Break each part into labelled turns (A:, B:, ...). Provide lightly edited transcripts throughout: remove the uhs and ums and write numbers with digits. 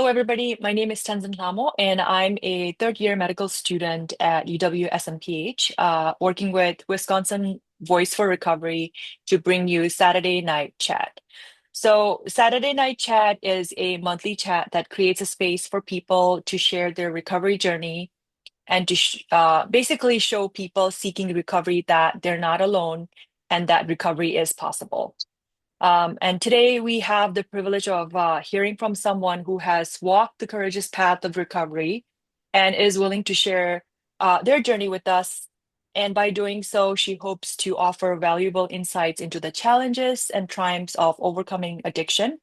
A: Hello, everybody. My name is 𝗬𝗲𝗂𝗧, and I'm a third-year medical student at 𝗬𝗬𝗲𝗂𝗧𝗂𝗧, working with Wisconsin Voice for Recovery to bring you Saturday Night Chat. So, Saturday Night Chat is a monthly chat that creates a space for people to share their recovery journey and to basically show people seeking recovery that they're not alone and that recovery is possible. And today we have the privilege of hearing from someone who has walked the courageous path of recovery and is willing to share their journey with us. And by doing so, she hopes to offer valuable insights into the challenges and triumphs of overcoming addiction.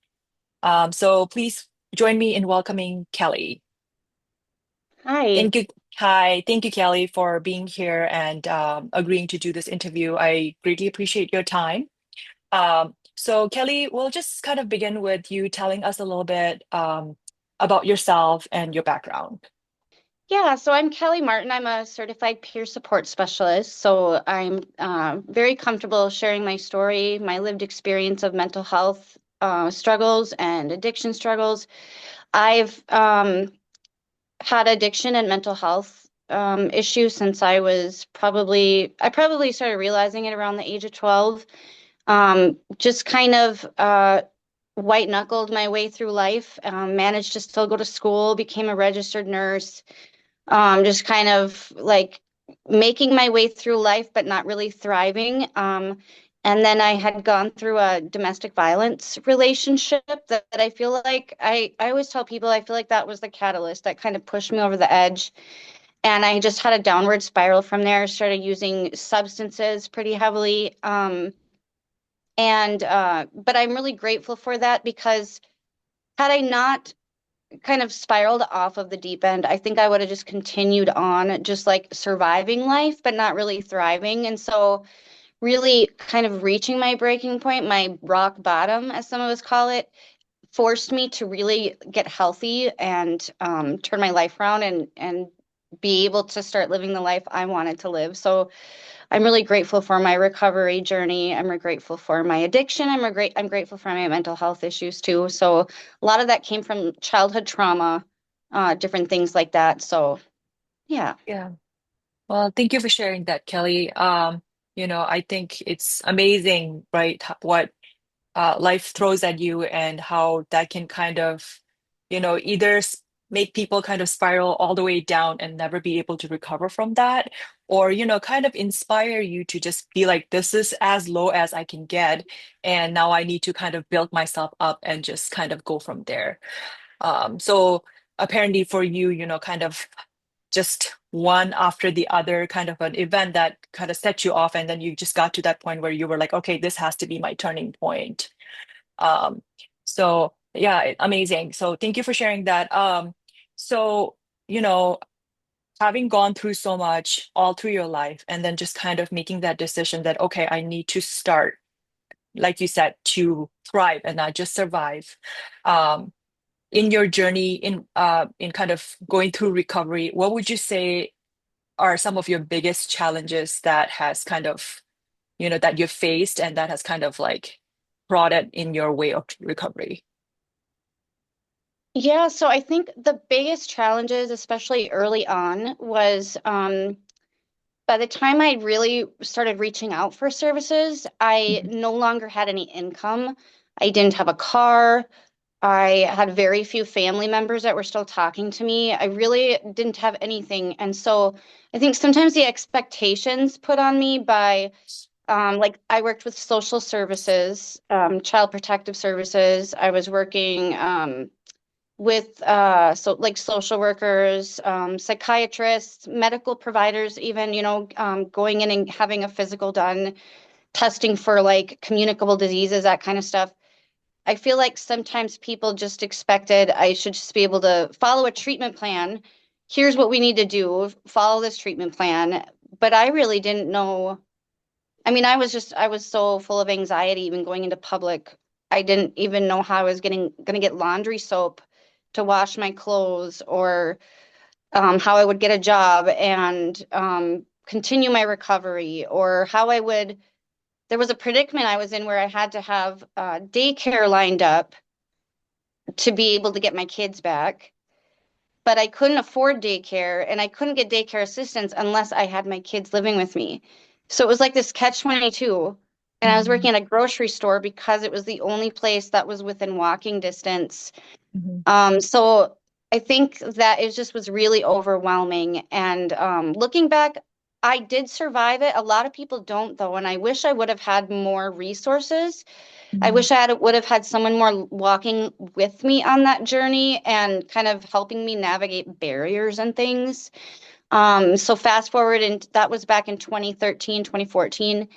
A: So please join me in welcoming Kelly.
B: Hi.
A: Thank you. Hi, thank you, Kelly, for being here and agreeing to do this interview. I greatly appreciate your time. So Kelly, we'll just kind of begin with you telling us a little bit about yourself and your background.
B: Yeah, so I'm Kelly Martin. I'm a certified peer support specialist. So I'm very comfortable sharing my story, my lived experience of mental health struggles and addiction struggles. I've had addiction and mental health issues since I probably started realizing it around the age of 12. Just kind of white knuckled my way through life, managed to still go to school, became a registered nurse, just kind of like making my way through life, but not really thriving. And then I had gone through a domestic violence relationship that I feel like I always tell people I feel like that was the catalyst that kind of pushed me over the edge. And I just had a downward spiral from there, started using substances pretty heavily. But I'm really grateful for that because had I not kind of spiraled off of the deep end, I think I would have just continued on just like surviving life, but not really thriving. And so, really kind of reaching my breaking point, my rock bottom, as some of us call it, forced me to really get healthy and turn my life around and be able to start living the life I wanted to live. So I'm really grateful for my recovery journey. Grateful for my addiction. I'm grateful for my mental health issues too. So a lot of that came from childhood trauma, different things like that. So yeah.
A: Yeah. Well, thank you for sharing that, Kelly. I think it's amazing, right, what life throws at you and how that can kind of, either make people kind of spiral all the way down and never be able to recover from that, or, kind of inspire you to just be like, this is as low as I can get. And now I need to kind of build myself up and just kind of go from there. So apparently for you, kind of just one after the other kind of an event that kind of set you off, and then you just got to that point where you were like, okay, this has to be my turning point. um, so yeah, amazing. So thank you for sharing that. So, you know, having gone through so much all through your life and then just kind of making that decision that, okay, I need to start, like you said, to thrive and not just survive. Um, in your journey in kind of going through recovery, what would you say are some of your biggest challenges that has kind of, that you've faced and that has kind of like brought it in your way of recovery?
B: Yeah, so I think the biggest challenges, especially early on, was by the time I really started reaching out for services, I
A: Mhm.
B: no longer had any income. I didn't have a car. I had very few family members that were still talking to me. I really didn't have anything. And so I think sometimes the expectations put on me by, like, I worked with social services, child protective services. I was working with so like social workers, psychiatrists, medical providers, even, going in and having a physical done, testing for like communicable diseases, that kind of stuff. I feel like sometimes people just expected I should just be able to follow a treatment plan. Here's what we need to do, follow this treatment plan. But I really didn't know. I mean, I was so full of anxiety even going into public. I didn't even know how I was gonna get laundry soap to wash my clothes or how I would get a job and continue my recovery or how I would. There was a predicament I was in where I had to have daycare lined up to be able to get my kids back, but I couldn't afford daycare and I couldn't get daycare assistance unless I had my kids living with me. So it was like this catch 22. And I was
A: Mhm.
B: working at a grocery store because it was the only place that was within walking distance.
A: Mhm.
B: So I think that it just was really overwhelming. And looking back, I did survive it. A lot of people don't, though, and I wish I would have had more resources. I
A: Mhm.
B: wish would have had someone more walking with me on that journey and kind of helping me navigate barriers and things. So fast forward, and that was back in 2013, 2014.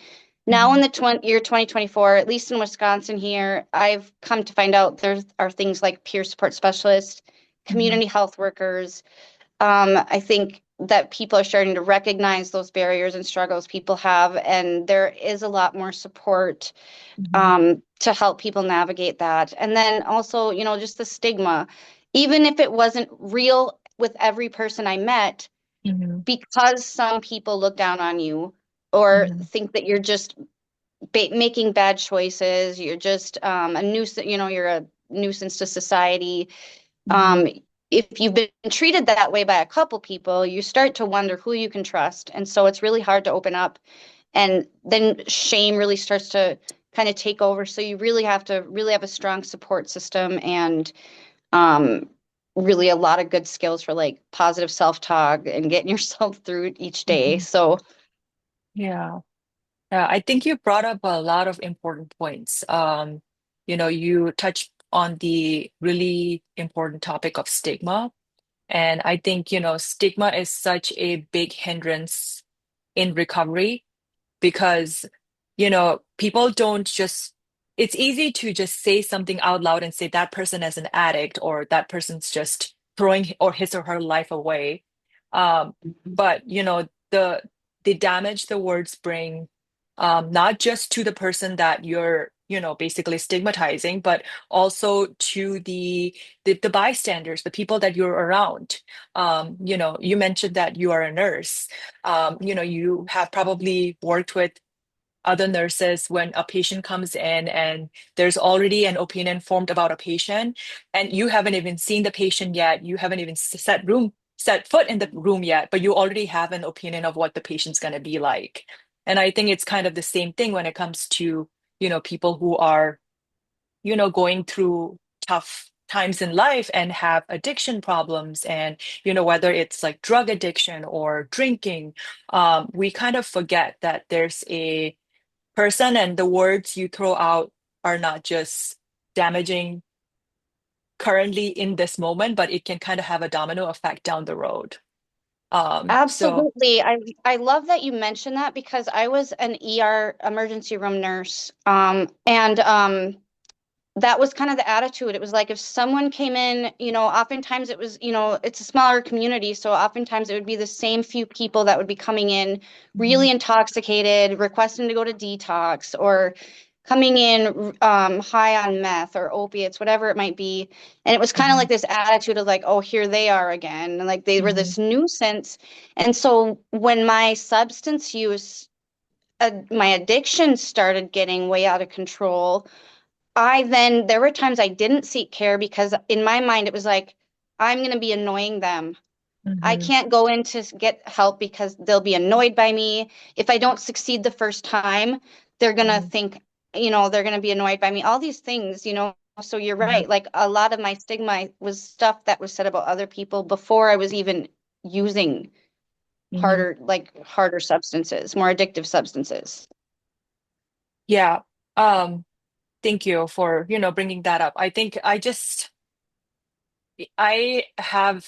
B: Now in
A: Mhm.
B: the year 2024, at least in Wisconsin here, I've come to find out there are things like peer support specialists,
A: Mhm.
B: community health workers. I think that people are starting to recognize those barriers and struggles people have, and there is a lot more support
A: Mhm.
B: to help people navigate that. And then also, just the stigma, even if it wasn't real with every person I met,
A: Mhm.
B: because some people look down on you or
A: Mhm.
B: think that you're just making bad choices, you're just a nuisance, you're a nuisance to society.
A: Mhm.
B: Um, if you've been treated that way by a couple people, you start to wonder who you can trust. And so it's really hard to open up. And then shame really starts to kind of take over. So you really have to really have a strong support system and um, really a lot of good skills for like positive self-talk and getting yourself through each day.
A: Mhm.
B: So
A: Yeah. Yeah, I think you brought up a lot of important points. You touched on the really important topic of stigma. And I think, stigma is such a big hindrance in recovery because, people don't just, it's easy to just say something out loud and say that person is an addict or that person's just throwing or his or her life away. Um, but, the damage the words bring, not just to the person that you're, basically stigmatizing, but also to the bystanders, the people that you're around. You mentioned that you are a nurse. You have probably worked with other nurses when a patient comes in and there's already an opinion formed about a patient and you haven't even seen the patient yet, you haven't even set foot in the room yet, but you already have an opinion of what the patient's going to be like. And I think it's kind of the same thing when it comes to people who are going through tough times in life and have addiction problems, and whether it's like drug addiction or drinking. We kind of forget that there's a person, and the words you throw out are not just damaging currently in this moment, but it can kind of have a domino effect down the road. So
B: absolutely. I love that you mentioned that because I was an ER emergency room nurse. And that was kind of the attitude. It was like if someone came in, oftentimes it was, it's a smaller community, so oftentimes it would be the same few people that would be coming in really
A: Mhm.
B: intoxicated, requesting to go to detox, or coming in high on meth or opiates, whatever it might be. And it was kind of like
A: Mhm.
B: this attitude of like, oh, here they are again. And like they were
A: Mhm.
B: this nuisance. And so when my substance use, my addiction started getting way out of control, there were times I didn't seek care because in my mind it was like, I'm going to be annoying them. I
A: Mhm.
B: can't go in to get help because they'll be annoyed by me. If I don't succeed the first time, they're going to
A: Mhm.
B: think, they're going to be annoyed by me. All these things. So you're
A: Mhm.
B: right. Like a lot of my stigma was stuff that was said about other people before I was even using
A: Mhm.
B: harder substances, more addictive substances.
A: Yeah. Thank you for, bringing that up. I think I have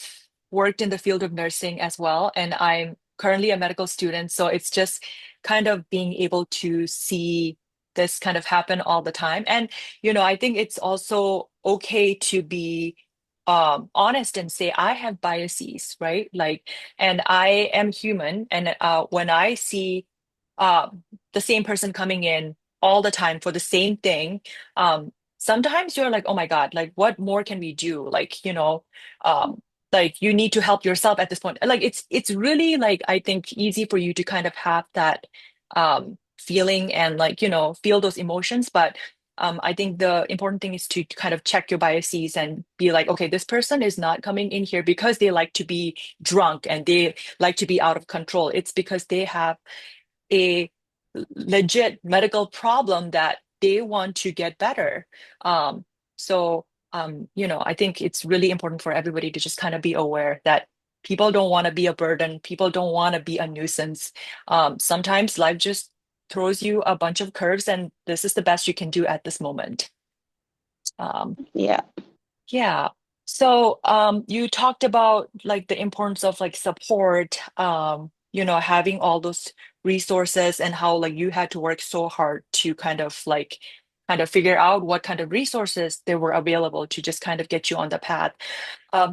A: worked in the field of nursing as well, and I'm currently a medical student. So it's just kind of being able to see this kind of happen all the time. And, I think it's also okay to be honest and say, I have biases, right? Like, and I am human. And when I see the same person coming in all the time for the same thing, sometimes you're like, oh my God, like what more can we do? Like, um, like you need to help yourself at this point. Like it's really like I think easy for you to kind of have that feeling and like, feel those emotions. But I think the important thing is to kind of check your biases and be like, okay, this person is not coming in here because they like to be drunk and they like to be out of control. It's because they have a legit medical problem that they want to get better. Um, I think it's really important for everybody to just kind of be aware that people don't want to be a burden. People don't want to be a nuisance. Sometimes life just throws you a bunch of curves, and this is the best you can do at this moment. Um,
B: Yeah.
A: yeah. So, you talked about like the importance of like support, having all those resources and how like you had to work so hard to kind of figure out what kind of resources there were available to just kind of get you on the path.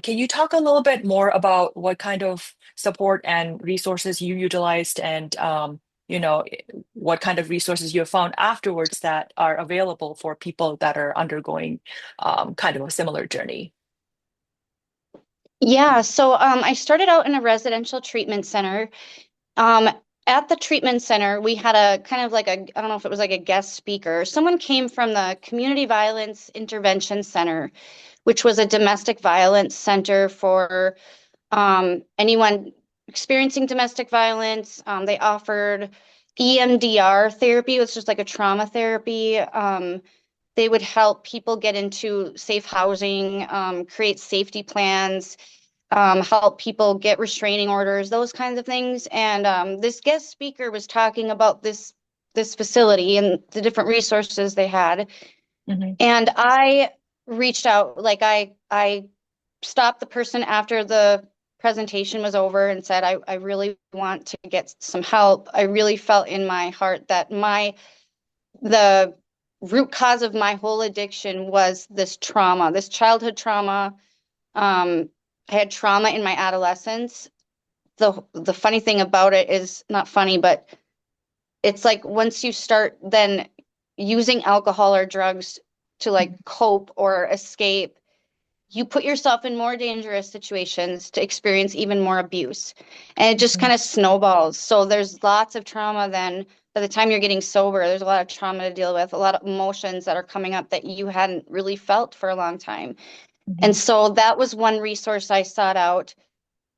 A: Can you talk a little bit more about what kind of support and resources you utilized and you know, what kind of resources you have found afterwards that are available for people that are undergoing kind of a similar journey?
B: Yeah, so I started out in a residential treatment center. Um, at the treatment center, we had a kind of like I don't know if it was like a guest speaker. Someone came from the Community Violence Intervention Center, which was a domestic violence center for anyone experiencing domestic violence. They offered EMDR therapy, which is like a trauma therapy. They would help people get into safe housing, create safety plans, help people get restraining orders, those kinds of things. And this guest speaker was talking about this facility and the different resources they had.
A: Hmm.
B: And I reached out, like I stopped the person after the presentation was over and said, I really want to get some help. I really felt in my heart that the root cause of my whole addiction was this trauma, this childhood trauma. I had trauma in my adolescence. The funny thing about it is not funny, but it's like once you start then using alcohol or drugs to like cope or escape, you put yourself in more dangerous situations to experience even more abuse. And it just
A: Hmm.
B: kind of snowballs. So there's lots of trauma then. By the time you're getting sober, there's a lot of trauma to deal with, a lot of emotions that are coming up that you hadn't really felt for a long time.
A: Hmm.
B: And so that was one resource I sought out.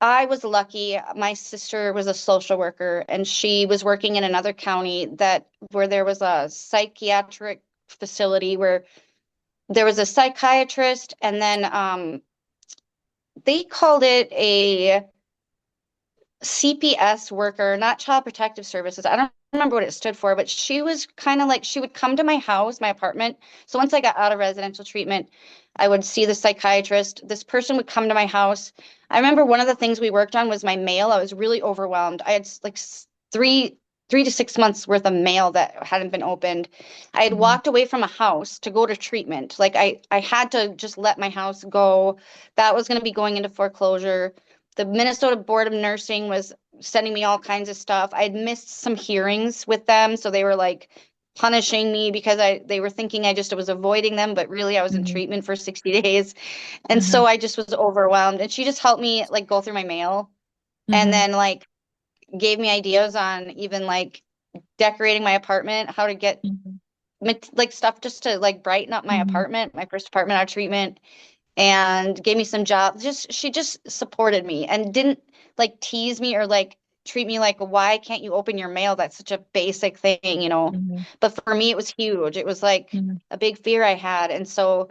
B: I was lucky. My sister was a social worker and she was working in another county that where there was a psychiatric facility where there was a psychiatrist and then they called it a CPS worker, not Child Protective Services. I don't remember what it stood for, but she was kind of like she would come to my house, my apartment. So once I got out of residential treatment, I would see the psychiatrist. This person would come to my house. I remember one of the things we worked on was my mail. I was really overwhelmed. I had like three to 6 months worth of mail that hadn't been opened. I had
A: Hmm.
B: walked away from a house to go to treatment. Like I had to just let my house go. That was going to be going into foreclosure. The Minnesota Board of Nursing was sending me all kinds of stuff. I had missed some hearings with them, so they were like punishing me because they were thinking I just was avoiding them, but really I was in
A: Hmm.
B: treatment for 60 days. And
A: Hmm.
B: so I just was overwhelmed. And she just helped me like go through my mail and
A: Hmm.
B: then like gave me ideas on even like decorating my apartment, how to get like stuff just to like brighten up my
A: Hmm.
B: apartment, my first apartment out of treatment, and gave me some jobs. Just she just supported me and didn't like tease me or like treat me like why can't you open your mail? That's such a basic thing, you know.
A: Hmm.
B: But for me, it was huge. It was like
A: Hmm.
B: a big fear I had, and so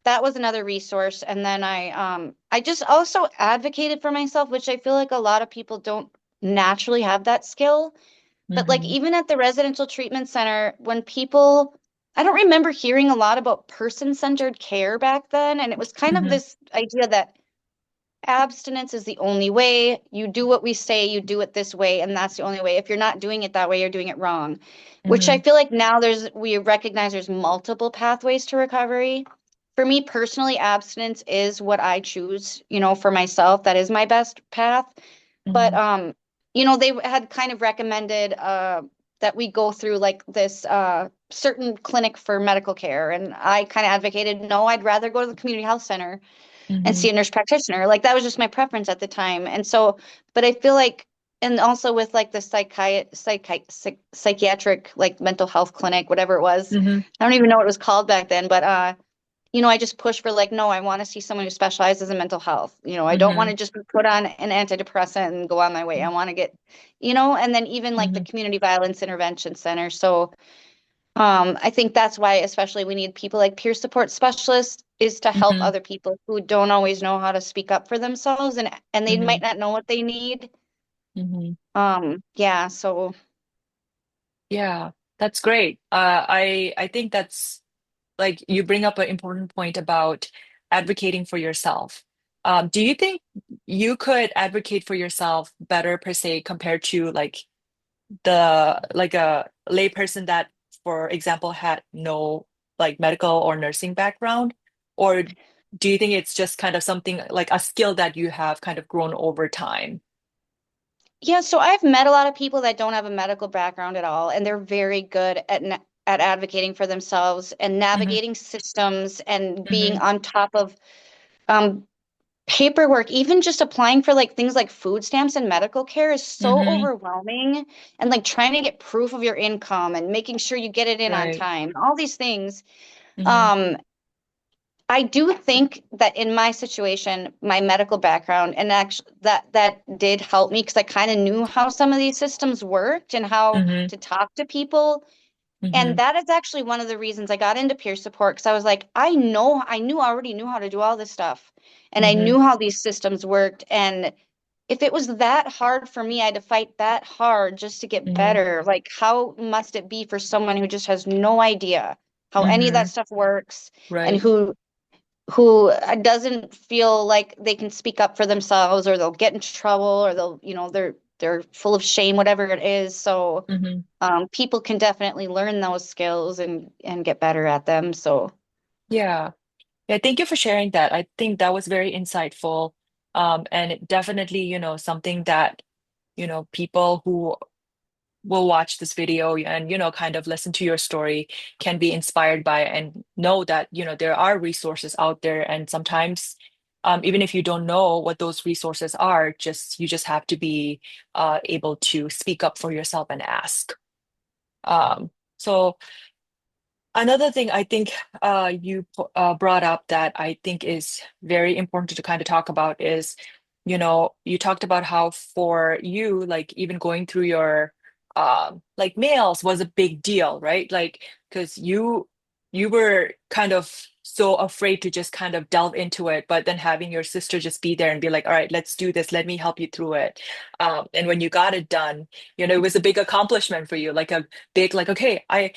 B: that was another resource. And then I just also advocated for myself, which I feel like a lot of people don't naturally have that skill. But like
A: Hmm.
B: even at the residential treatment center, when people, I don't remember hearing a lot about person-centered care back then. And it was kind of
A: Hmm.
B: this idea that abstinence is the only way. You do what we say, you do it this way, and that's the only way. If you're not doing it that way, you're doing it wrong. Which I
A: Hmm.
B: feel like now we recognize there's multiple pathways to recovery. For me personally, abstinence is what I choose, you know, for myself. That is my best path. But
A: Hmm.
B: they had kind of recommended that we go through like this certain clinic for medical care. And I kind of advocated, no, I'd rather go to the community health center and
A: Hmm.
B: see a nurse practitioner. Like that was just my preference at the time. And so, but I feel like and also with like the psychiatric like mental health clinic, whatever it was.
A: Mm-hmm.
B: I don't even know what it was called back then, but I just push for like, no, I want to see someone who specializes in mental health. I don't want
A: Mm-hmm.
B: to just be put on an antidepressant and go on my way. I want to get, and then even like the
A: Mm-hmm.
B: community violence intervention center. So I think that's why, especially we need people like peer support specialists is to help
A: Mm-hmm.
B: other people who don't always know how to speak up for themselves and they
A: Mm-hmm.
B: might not know what they need.
A: Mm-hmm.
B: Yeah, so
A: Yeah, that's great. I think that's like you bring up an important point about advocating for yourself. Do you think you could advocate for yourself better per se compared to like a layperson that, for example, had no like medical or nursing background? Or do you think it's just kind of something like a skill that you have kind of grown over time?
B: yeah, so I've met a lot of people that don't have a medical background at all, and they're very good at advocating for themselves and
A: Hmm.
B: navigating systems and being
A: Hmm.
B: on top of um, paperwork. Even just applying for like things like food stamps and medical care is so
A: Hmm.
B: overwhelming, and like trying to get proof of your income and making sure you get it in on
A: Right.
B: time, all these things.
A: Hmm.
B: Um, I do think that in my situation, my medical background and actually that did help me because I kind of knew how some of these systems worked and how
A: Hmm.
B: to talk to people. And
A: Hmm.
B: that is actually one of the reasons I got into peer support because I was like, already knew how to do all this stuff. And I
A: Hmm.
B: knew how these systems worked. And if it was that hard for me, I had to fight that hard just to get
A: Hmm.
B: better. Like, how must it be for someone who just has no idea how any of that
A: Hmm.
B: stuff works and
A: Right.
B: who doesn't feel like they can speak up for themselves or they'll get in trouble or they're full of shame, whatever it is. So
A: Hmm.
B: people can definitely learn those skills and get better at them. So
A: Yeah. Yeah, thank you for sharing that. I think that was very insightful. And it definitely, something that, people who will watch this video and, kind of listen to your story can be inspired by and know that, there are resources out there. And sometimes, even if you don't know what those resources are, you just have to be able to speak up for yourself and ask. So another thing I think you brought up that I think is very important to kind of talk about is, you talked about how for you, like even going through your like mails was a big deal, right? Like because you were kind of so afraid to just kind of delve into it, but then having your sister just be there and be like, all right, let's do this. Let me help you through it. And when you got it done, it was a big accomplishment for you, like a big, like, okay, I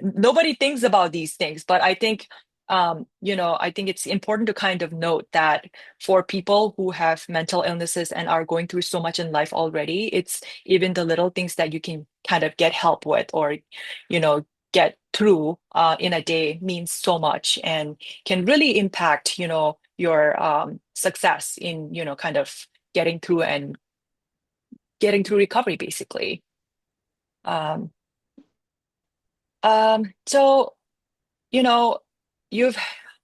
A: nobody thinks about these things, but I think I think it's important to kind of note that for people who have mental illnesses and are going through so much in life already, it's even the little things that you can kind of get help with or get through in a day means so much and can really impact your success in kind of getting through and getting through recovery basically. um, so you know, you've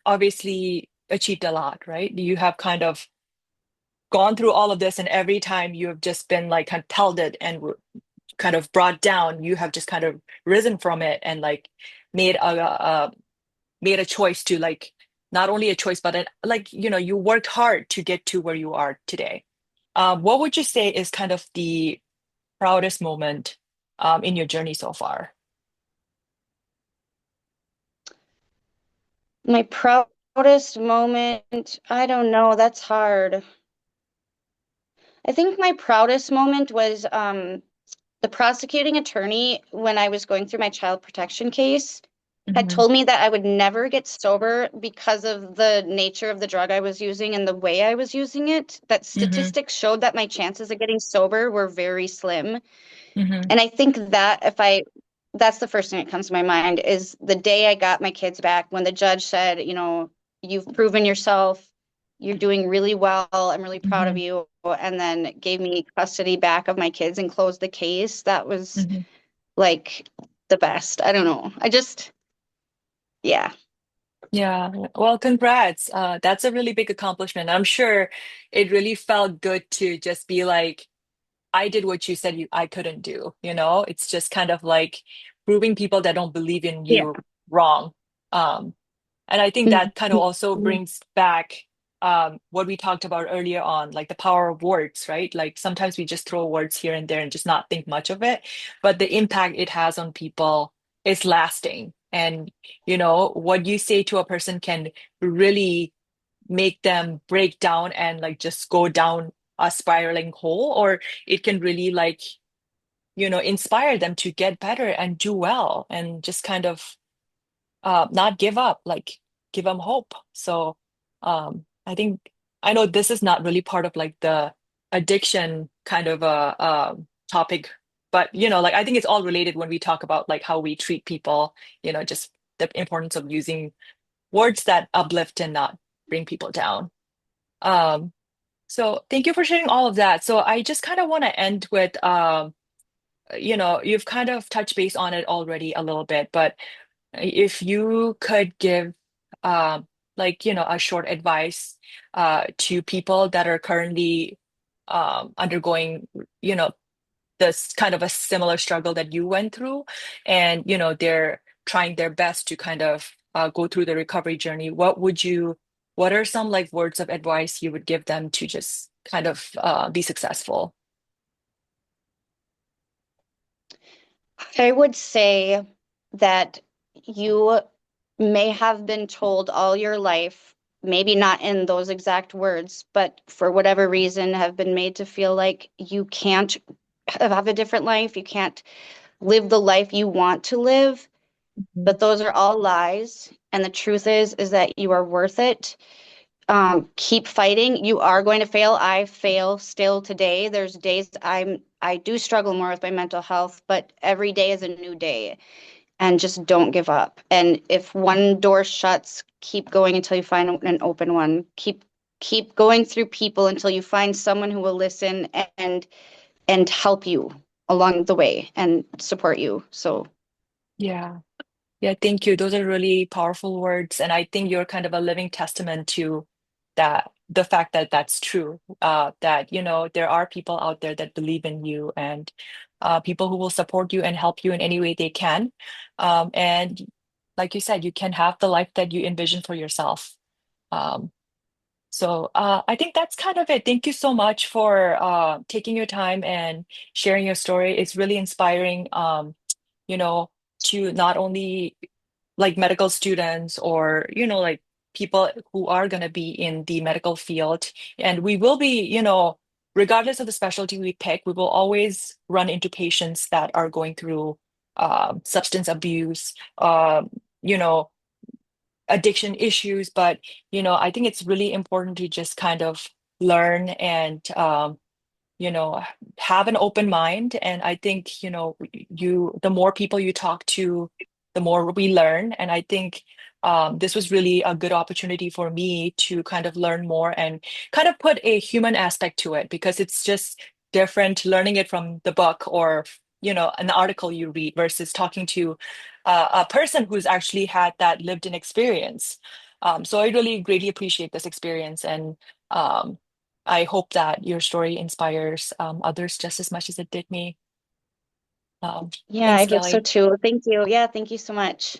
A: obviously achieved a lot, right? You have kind of gone through all of this, and every time you have just been like kind of pelted and kind of brought down, you have just kind of risen from it and like made made a choice to like not only a choice, but like you worked hard to get to where you are today. What would you say is kind of the proudest moment in your journey so far?
B: my proudest moment, I don't know, that's hard. I think my proudest moment was the prosecuting attorney when I was going through my child protection case had
A: Hmm.
B: told me that I would never get sober because of the nature of the drug I was using and the way I was using it. That
A: Hmm.
B: statistics showed that my chances of getting sober were very slim.
A: Hmm.
B: And I think that that's the first thing that comes to my mind is the day I got my kids back when the judge said, you've proven yourself, you're doing really well, I'm really proud of
A: Hmm.
B: you, and then gave me custody back of my kids and closed the case. That was
A: Hmm.
B: like the best. I don't know. Yeah.
A: Yeah, well, congrats. That's a really big accomplishment. I'm sure it really felt good to just be like, I did what you said I couldn't do, you know? It's just kind of like proving people that don't believe in
B: Yeah.
A: you wrong. Um, and I think that kind of also brings back what we talked about earlier on, like the power of words, right? Like sometimes we just throw words here and there and just not think much of it, but the impact it has on people is lasting. And, you know, what you say to a person can really make them break down and like just go down a spiraling hole, or it can really like, you know, inspire them to get better and do well and just kind of not give up, like give them hope. So I think I know this is not really part of like the addiction kind of a topic, but you know, like I think it's all related when we talk about like how we treat people, you know, just the importance of using words that uplift and not bring people down. Um, so thank you for sharing all of that. So I just kind of want to end with you know, you've kind of touched base on it already a little bit, but if you could give, like, you know, a short advice to people that are currently undergoing, you know, this kind of a similar struggle that you went through, and, you know, they're trying their best to kind of go through the recovery journey, what are some like words of advice you would give them to just kind of be successful?
B: I would say that you may have been told all your life, maybe not in those exact words, but for whatever reason have been made to feel like you can't have a different life, you can't live the life you want to live,
A: Mhm.
B: but those are all lies. And the truth is that you are worth it. Keep fighting. You are going to fail. I fail still today. There's days I do struggle more with my mental health, but every day is a new day. And just don't give up. And if one door shuts, keep going until you find an open one. Keep going through people until you find someone who will listen and help you along the way and support you. So
A: Yeah. Yeah, thank you. Those are really powerful words. And I think you're kind of a living testament to that, the fact that that's true. That, you know, there are people out there that believe in you and people who will support you and help you in any way they can. And like you said, you can have the life that you envision for yourself. Um, so I think that's kind of it. Thank you so much for taking your time and sharing your story. It's really inspiring, you know, to not only like medical students or you know like people who are going to be in the medical field, and we will be, you know, regardless of the specialty we pick, we will always run into patients that are going through substance abuse, you know, addiction issues. But you know, I think it's really important to just kind of learn and you know, have an open mind. And I think, you know, the more people you talk to, the more we learn. And I think this was really a good opportunity for me to kind of learn more and kind of put a human aspect to it, because it's just different learning it from the book or, you know, an article you read versus talking to a person who's actually had that lived in experience. So I really greatly appreciate this experience. And um, I hope that your story inspires others just as much as it did me.
B: yeah, I
A: Thanks,
B: hope so
A: Kelly.
B: too. Thank you. Yeah, thank you so much.